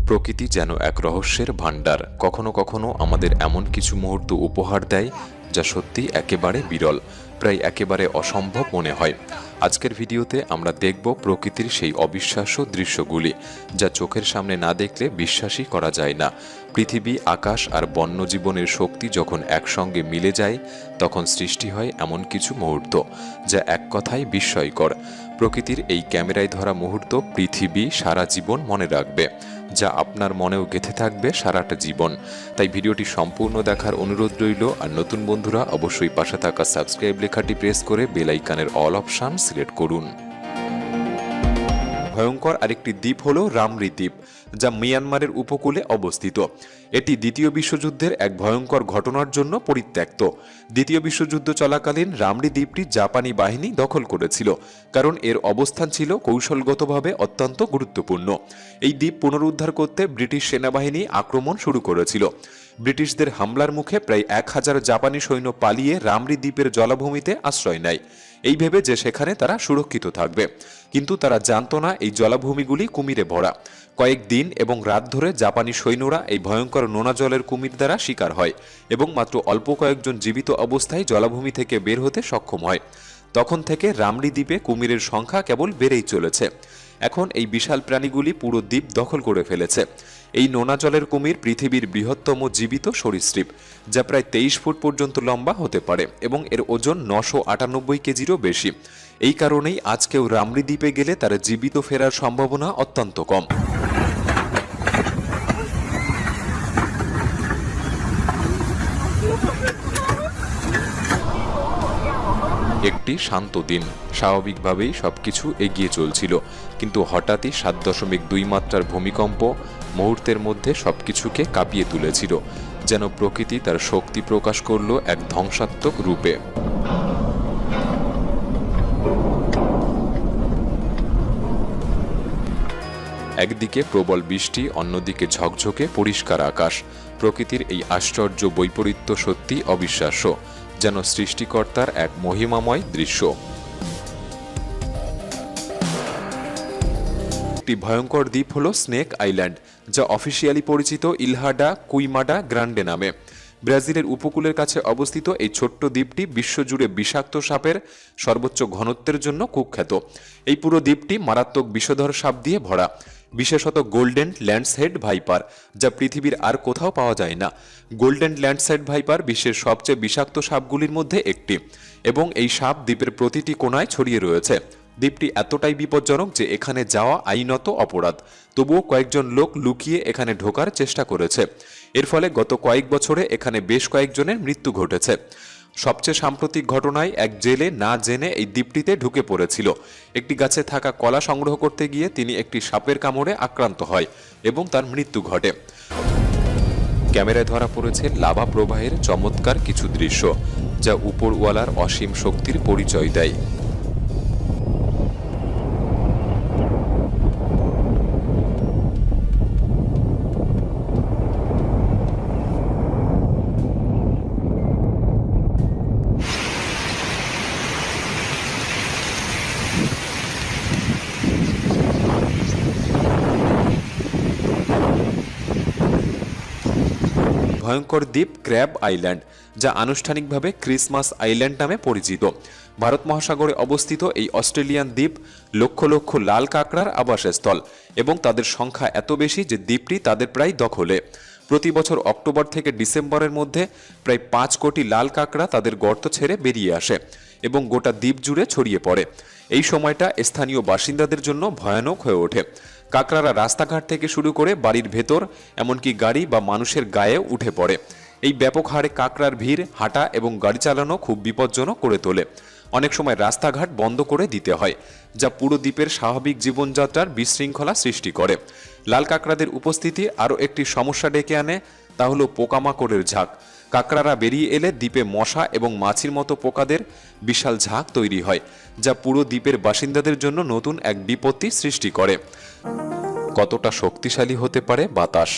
প্রকৃতি যেন এক রহস্যের ভাণ্ডার। কখনো কখনো আমাদের এমন কিছু মুহূর্ত উপহার দেয় যা সত্যি একেবারে বিরল, প্রায় একেবারে অসম্ভব মনে হয়। আজকের ভিডিওতে আমরা দেখব প্রকৃতির সেই অবিশ্বাস্য দৃশ্যগুলি যা চোখের সামনে না দেখলে বিশ্বাসই করা যায় না। পৃথিবী, আকাশ আর বন্যজীবনের শক্তি যখন একসঙ্গে মিলে যায় তখন সৃষ্টি হয় এমন কিছু মুহূর্ত যা এক কথায় বিস্ময়কর। প্রকৃতির এই ক্যামেরায় ধরা মুহূর্ত পৃথিবী সারা জীবন মনে রাখবে, যা আপনার মনেও গেঁথে থাকবে সারাটা জীবন। তাই ভিডিওটি সম্পূর্ণ দেখার অনুরোধ রইল। আর নতুন বন্ধুরা অবশ্যই পাশে থাকা সাবস্ক্রাইব লেখাটি প্রেস করে বেল আইকনের অল অপশন সিলেক্ট করুন। ভয়ঙ্কর আরেকটি দ্বীপ হল রামরি দ্বীপ, যা মিয়ানমারের উপকূলে অবস্থিত। এটি দ্বিতীয় বিশ্বযুদ্ধের এক ভয়ঙ্কর ঘটনার জন্য পরিত্যক্ত। দ্বিতীয় বিশ্বযুদ্ধ চলাকালীন রামরি দ্বীপটি জাপানি বাহিনী দখল করেছিল, কারণ এর অবস্থান ছিল কৌশলগতভাবে অত্যন্ত গুরুত্বপূর্ণ। এই দ্বীপ পুনরুদ্ধার করতে ব্রিটিশ সেনাবাহিনী আক্রমণ শুরু করেছিল। ব্রিটিশদের হামলার মুখে প্রায় 1000 জাপানি সৈন্য পালিয়ে রামরি দ্বীপের জলাভূমিতে আশ্রয় নেয়, এই ভেবে যে সেখানে তারা সুরক্ষিত থাকবে। কিন্তু তারা জানত না এই জলাভূমিগুলি কুমিরে ভরা। কয়েক দিন এবং রাত ধরে জাপানি সৈন্যরা এই ভয়ঙ্কর নোনা জলের কুমির দ্বারা শিকার হয় এবং মাত্র অল্প কয়েকজন জীবিত অবস্থায় জলাভূমি থেকে বের হতে সক্ষম হয়। তখন থেকে রামরি দ্বীপে কুমিরের সংখ্যা কেবল বেড়েই চলেছে। এখন এই বিশাল প্রাণীগুলি পুরো দ্বীপ দখল করে ফেলেছে। এই নোনা জলের কুমির পৃথিবীর বৃহত্তম জীবিত সরীসৃপ, যা প্রায় 23 ফুট পর্যন্ত লম্বা হতে পারে এবং এর ওজন 998 কেজিরও বেশি। এই কারণেই আজকেও রামরি দ্বীপে গেলে তার জীবিত ফেরার সম্ভাবনা অত্যন্ত কম। একটি শান্ত দিন, স্বাভাবিকভাবেই সবকিছু এগিয়ে চলছিল, কিন্তু হঠাৎই 7.2 মাত্রার ভূমিকম্প মুহূর্তের মধ্যে সবকিছুকে কাঁপিয়ে তুলেছিল, যেন প্রকৃতি তার শক্তি প্রকাশ করল এক ধ্বংসাত্মক রূপে। একদিকে প্রবল বৃষ্টি, অন্যদিকে ঝকঝকে পরিষ্কার আকাশ। প্রকৃতির এই আশ্চর্য বৈপরীত্য সত্যি অবিশ্বাস্য, যেন সৃষ্টিকর্তার এক মহিমাময় দৃশ্য। একটি ভয়ঙ্কর দ্বীপ হল স্নেক আইল্যান্ড, যা অফিসিয়ালি পরিচিত ইলহা ডা কুইমাডা গ্রান্ডে নামে। ব্রাজিলের উপকূলের কাছে অবস্থিত এই ছোট্ট দ্বীপটি বিশ্বজুড়ে বিষাক্ত সাপের সর্বোচ্চ ঘনত্বের জন্য কুখ্যাত। এই পুরো দ্বীপটি মারাত্মক বিষধর সাপ দিয়ে ভরা, বিশেষত গোল্ডেন ল্যান্ডসহেড ভাইপার, যা পৃথিবীর আর কোথাও পাওয়া যায় না। গোল্ডেন ল্যান্ডসহেড ভাইপার বিশ্বের সবচেয়ে বিষাক্ত সাপগুলির মধ্যে একটি, এবং এই সাপ দ্বীপের প্রতিটি কোণায় ছড়িয়ে রয়েছে। দ্বীপটি এতটাই বিপজ্জনক যে এখানে যাওয়া আইনত অপরাধ, তবুও কয়েকজন লোক লুকিয়ে এখানে ঢোকার চেষ্টা করেছে। এর ফলে গত কয়েক বছরে এখানে বেশ কয়েকজনের মৃত্যু ঘটেছে। সবচেয়ে সাম্প্রতিক ঘটনায় এক জেলে না জেনে এই দ্বীপটিতে ঢুকে পড়েছিল। একটি গাছে থাকা কলা সংগ্রহ করতে গিয়ে তিনি একটি সাপের কামড়ে আক্রান্ত হয় এবং তার মৃত্যু ঘটে। ক্যামেরায় ধরা পড়েছে লাভা প্রবাহের চমৎকার কিছু দৃশ্য, যা উপরওয়ালার অসীম শক্তির পরিচয় দেয়। ভয়ঙ্কর দ্বীপ ক্র্যাব আইল্যান্ড, যা আনুষ্ঠানিকভাবে ক্রিসমাস আইল্যান্ড নামে পরিচিত। ভারত মহাসাগরে অবস্থিত এই অস্ট্রেলিয়ান দ্বীপ লক্ষ লক্ষ লাল কাঁকড়ার আবাসস্থল, এবং তাদের সংখ্যা এত বেশি যে দ্বীপটি তাদের প্রায় দখলে। প্রতি বছর অক্টোবর থেকে ডিসেম্বরের মধ্যে প্রায় 5 কোটি লাল কাঁকড়া তাদের গর্ত ছেড়ে বেরিয়ে আসে এবং গোটা দ্বীপ জুড়ে ছড়িয়ে পড়ে। এই সময়টা স্থানীয় বাসিন্দাদের জন্য ভয়ানক হয়ে ওঠে। কাঁকড়ারা রাস্তাঘাট থেকে শুরু করে বাড়ির ভেতর, এমনকি গাড়ি বা মানুষের গায়ে উঠে পড়ে। এই ব্যাপক হারে কাঁকড়ার ভিড় হাঁটা এবং গাড়ি চালানো খুব বিপজ্জনক করে তোলে। অনেক সময় রাস্তাঘাট বন্ধ করে দিতে হয়, যা পুরো দ্বীপের স্বাভাবিক জীবনযাত্রার বিশৃঙ্খলা সৃষ্টি করে। লাল কাঁকড়াদের উপস্থিতি আরও একটি সমস্যা ডেকে আনে, তা হলো পোকামাকড়ের ঝাঁক। কাঁকড়ারা বেরিয়ে এলে দ্বীপে মশা এবং মাছির মতো পোকাদের বিশাল ঝাঁক তৈরি হয়, যা পুরো দ্বীপের বাসিন্দাদের জন্য নতুন এক বিপত্তি সৃষ্টি করে। কতটা শক্তিশালী হতে পারে বাতাস,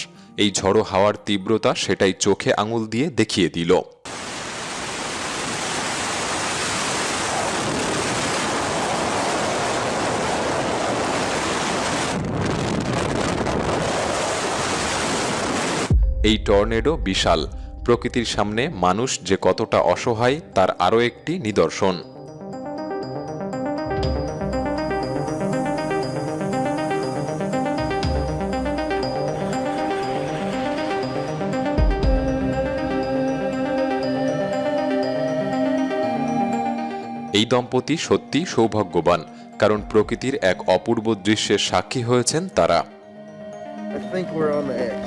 এই ঝড়ো হাওয়ার তীব্রতা সেটাই চোখে আঙুল দিয়ে দেখিয়ে দিল। এই টর্নেডো বিশাল, প্রকৃতির সামনে মানুষ যে কতটা অসহায় তার আরও একটি নিদর্শন। এই দম্পতি সত্যি সৌভাগ্যবান, কারণ প্রকৃতির এক অপূর্ব দৃশ্যের সাক্ষী হয়েছেন তারা। I think we're on the X.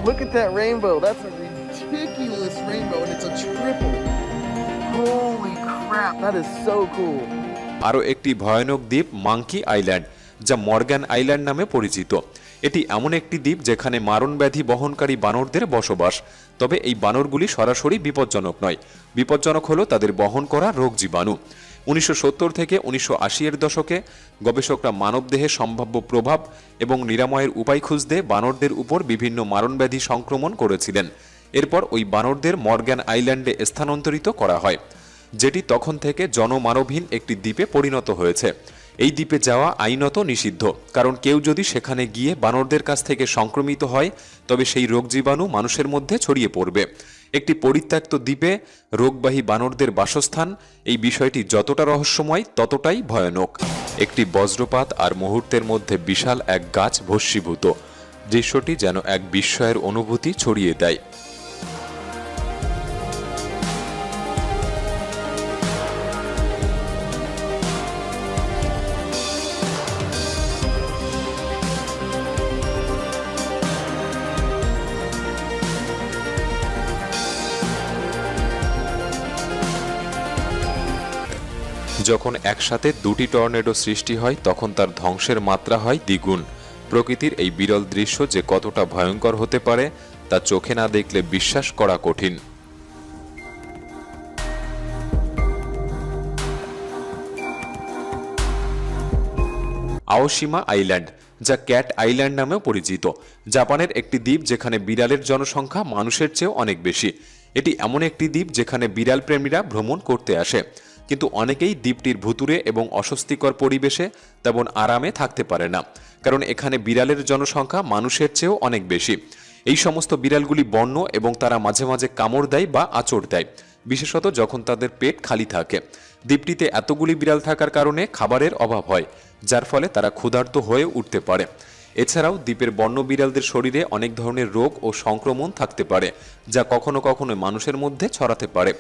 Look at that rainbow. That's a ridiculous rainbow, and it's a triple. Holy crap, that is so cool. আরও একটি ভয়ানক দ্বীপ মাঙ্কি আইল্যান্ড, যা মর্গ্যান আইল্যান্ড নামে পরিচিত। এটি এমন একটি দ্বীপ যেখানে মারণব্যাধি বহনকারী বানরদের বসবাস। তবে এই বানরগুলি সরাসরি বিপজ্জনক নয়, বিপজ্জনক হলো তাদের বহন করা রোগ জীবাণু। 1970 থেকে 1980-এর দশকে গবেষকরা মানবদেহে সম্ভাব্য প্রভাব এবং নিরাময়ের উপায় খুঁজতে বানরদের উপর বিভিন্ন মারণব্যাধি সংক্রমণ করেছিলেন। এরপর ওই বানরদের মর্গ্যান আইল্যান্ডে স্থানান্তরিত করা হয়, যেটি তখন থেকে জনমানবহীন একটি দ্বীপে পরিণত হয়েছে। এই দ্বীপে যাওয়া আইনত নিষিদ্ধ, কারণ কেউ যদি সেখানে গিয়ে বানরদের কাছ থেকে সংক্রমিত হয় তবে সেই রোগ জীবাণু মানুষের মধ্যে ছড়িয়ে পড়বে। একটি পরিত্যক্ত দ্বীপে রোগবাহী বানরদের বাসস্থান, এই বিষয়টি যতটা রহস্যময় ততটাই ভয়ানক। একটি বজ্রপাত আর মুহূর্তের মধ্যে বিশাল এক গাছ ভস্মীভূত, দৃশ্যটি যেন এক বিস্ময়ের অনুভূতি ছড়িয়ে দেয়। যখন একসাথে দুটি টর্নেডো সৃষ্টি হয় তখন তার ধ্বংসের মাত্রা হয় দ্বিগুণ। প্রকৃতির এই বিরল দৃশ্য যে কতটা ভয়ঙ্কর হতে পারে তা চোখে না দেখলে বিশ্বাস করা কঠিন। আওশিমা আইল্যান্ড, যা ক্যাট আইল্যান্ড নামেও পরিচিত, জাপানের একটি দ্বীপ যেখানে বিড়ালের জনসংখ্যা মানুষের চেয়েও অনেক বেশি। এটি এমন একটি দ্বীপ যেখানে বিড়াল প্রেমীরা ভ্রমণ করতে আসে, কিন্তু অনেকেই দ্বীপটির ভুতুরে এবং অস্বস্তিকর পরিবেশে তেমন আরামে থাকতে পারে না, কারণ এখানে বিড়ালের জনসংখ্যা মানুষের চেয়েও অনেক বেশি। এই সমস্ত বিড়ালগুলি বন্য এবং তারা মাঝে মাঝে কামড় দেয় বা আঁচড় দেয়, বিশেষত যখন তাদের পেট খালি থাকে। দ্বীপটিতে এতগুলি বিড়াল থাকার কারণে খাবারের অভাব হয়, যার ফলে তারা ক্ষুধার্ত হয়ে উঠতে পারে। এছাড়াও দ্বীপের বন্য বিড়ালদের শরীরে অনেক ধরনের রোগ ও সংক্রমণ থাকতে পারে, যা কখনো কখনো মানুষের মধ্যে ছড়াতে পারে,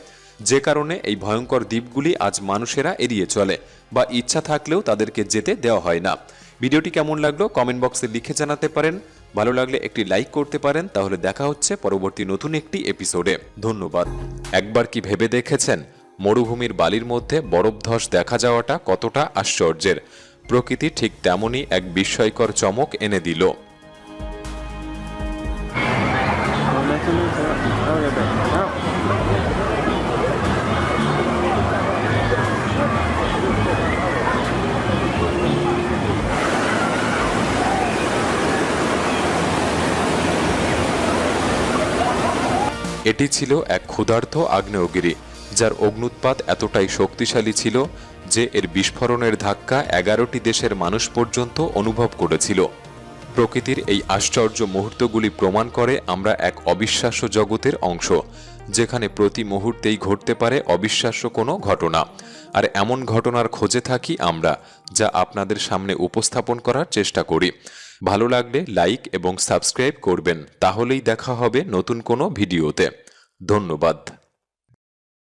যে কারণে এই ভয়ঙ্কর দ্বীপগুলি আজ মানুষেরা এড়িয়ে চলে বা ইচ্ছা থাকলেও তাদেরকে যেতে দেওয়া হয় না। ভিডিওটি কেমন লাগলো কমেন্ট বক্সে লিখে জানাতে পারেন। ভালো লাগলে একটি লাইক করতে পারেন। তাহলে দেখা হচ্ছে পরবর্তী নতুন একটি এপিসোডে। ধন্যবাদ। একবার কি ভেবে দেখেছেন মরুভূমির বালির মধ্যে বরফধস দেখা যাওয়াটা কতটা আশ্চর্যের? প্রকৃতি ঠিক তেমনই এক বিস্ময়কর চমক এনে দিল। এটি ছিল এক ক্ষুধার্ত আগ্নেয়গিরি, যার অগ্ন্যুৎপাত এতটাই শক্তিশালী ছিল যে এর বিস্ফোরণের ধাক্কা 11টি দেশের মানুষ পর্যন্ত অনুভব করেছিল। প্রকৃতির এই আশ্চর্য মুহূর্তগুলি প্রমাণ করে আমরা এক অবিশ্বাস্য জগতের অংশ, যেখানে প্রতি মুহূর্তেই ঘটতে পারে অবিশ্বাস্য কোনো ঘটনা। আর এমন ঘটনার খোঁজে থাকি আমরা, যা আপনাদের সামনে উপস্থাপন করার চেষ্টা করি। ভালো লাগলে লাইক এবং সাবস্ক্রাইব করবেন, তাহলেই দেখা হবে নতুন কোনো ভিডিওতে। ধন্যবাদ।